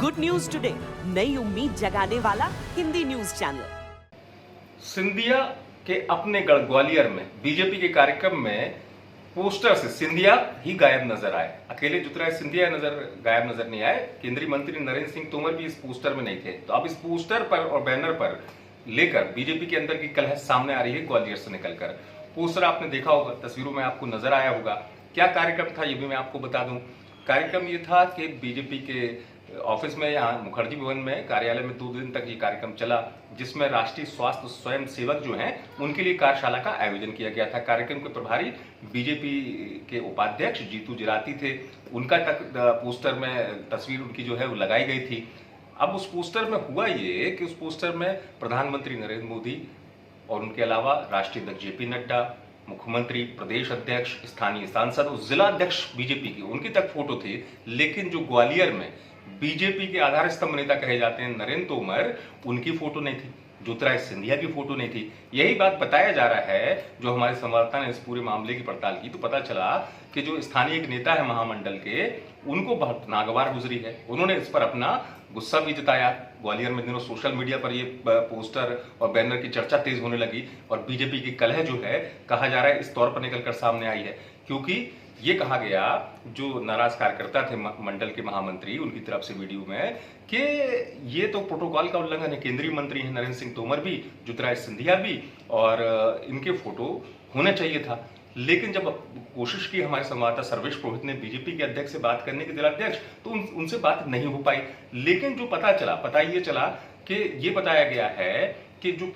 Good news today, नई उम्मीद जगाने वाला हिंदी न्यूज चैनल। सिंधिया के अपने गढ़ ग्वालियर में बीजेपी के कार्यक्रम में पोस्टर से सिंधिया ही गायब नजर आए। अकेले ज्योतिरादित्य सिंधिया गायब नजर नहीं आए, केंद्रीय मंत्री नरेंद्र सिंह तोमर भी इस पोस्टर में नहीं थे। तो अब इस पोस्टर पर और बैनर पर लेकर बीजेपी के अंदर की कलह सामने आ रही है ग्वालियर से निकलकर। पोस्टर आपने देखा होगा, तस्वीरों में आपको नजर आया होगा। क्या कार्यक्रम था ये भी मैं आपको बता दूं। कार्यक्रम ये था कि बीजेपी के ऑफिस में, यहाँ मुखर्जी भवन में कार्यालय में 2 दिन तक ये कार्यक्रम चला, जिसमें राष्ट्रीय स्वास्थ्य स्वयं सेवक जो हैं उनके लिए कार्यशाला का आयोजन किया गया था। कार्यक्रम के प्रभारी बीजेपी के उपाध्यक्ष जीतू जिराती थे, उनका तक पोस्टर में तस्वीर उनकी जो है वो लगाई गई थी। अब उस पोस्टर में हुआ ये कि उस पोस्टर में प्रधानमंत्री नरेंद्र मोदी और उनके अलावा राष्ट्रीय अध्यक्ष जेपी नड्डा, मुख्यमंत्री, प्रदेश अध्यक्ष, स्थानीय सांसद और जिला अध्यक्ष बीजेपी की उनकी तक फोटो थी। लेकिन जो ग्वालियर में बीजेपी के आधार स्तंभ नेता कहे जाते हैं नरेंद्र तोमर, उनकी फोटो नहीं थी, ज्योतिरादित्य सिंधिया की फोटो नहीं थी। यही बात बताया जा रहा है। जो हमारे संवाददाता ने इस पूरे मामले की पड़ताल की तो पता चला कि जो स्थानीय एक नेता है महामंडल के, उनको बहुत नागवार गुजरी है। उन्होंने इस पर अपना गुस्सा भी जताया। ग्वालियर में दिनों सोशल मीडिया पर ये पोस्टर और बैनर की चर्चा तेज होने लगी और बीजेपी की कलह जो है कहा जा रहा है इस तौर पर निकलकर सामने आई है, क्योंकि ये कहा गया जो नाराज कार्यकर्ता थे मंडल के महामंत्री, उनकी तरफ से वीडियो में कि ये तो प्रोटोकॉल का उल्लंघन है। केंद्रीय मंत्री हैं नरेंद्र सिंह तोमर भी, ज्योतिरादित्य सिंधिया भी, और इनके फोटो होना चाहिए था। लेकिन जब कोशिश की हमारे संवाददाता सर्वेश पुरोहित ने बीजेपी के अध्यक्ष से बात करने के, जिलाध्यक्ष, तो उनसे बात नहीं हो पाई। लेकिन जो पता ये चला कि ये बताया गया है कि जो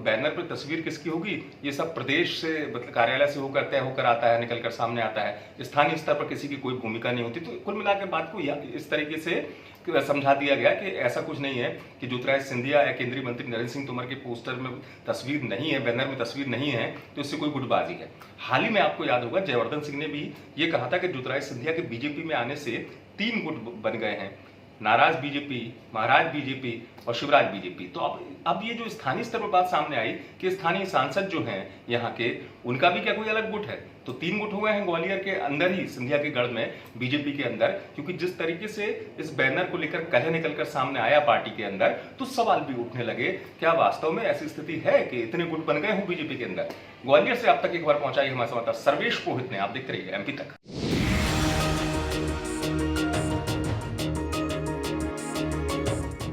बैनर पर तस्वीर किसकी होगी, ये सब प्रदेश से, मतलब कार्यालय से होकर तय होकर आता है, निकलकर सामने आता है। स्थानीय स्तर पर किसी की कोई भूमिका नहीं होती। तो कुल मिलाकर बात को इस तरीके से समझा दिया गया कि ऐसा कुछ नहीं है कि ज्योतिरादित्य सिंधिया या केंद्रीय मंत्री नरेंद्र सिंह तोमर के पोस्टर में तस्वीर नहीं है, बैनर में तस्वीर नहीं है, तो इससे कोई गुटबाजी है। हाल ही में आपको याद होगा जयवर्धन सिंह ने भी ये कहा था कि ज्योतिरादित्य सिंधिया के बीजेपी में आने से 3 गुट बन गए हैं, नाराज बीजेपी, महाराज बीजेपी और शिवराज बीजेपी। तो अब ये जो स्थानीय स्तर पर बात सामने आई कि स्थानीय सांसद जो हैं यहाँ के, उनका भी क्या कोई अलग गुट है। तो 3 गुट हुए हैं ग्वालियर के अंदर ही, सिंधिया के गढ़ में, बीजेपी के अंदर। क्योंकि जिस तरीके से इस बैनर को लेकर कलह निकलकर सामने आया पार्टी के अंदर, तो सवाल भी उठने लगे, क्या वास्तव में ऐसी स्थिति है कि इतने गुट बन गए हों बीजेपी के अंदर। ग्वालियर से आप तक एक बार पहुंचाई हमारे संवाददाता सर्वेश पुरोहित ने। आप देखते रहिए MP तक।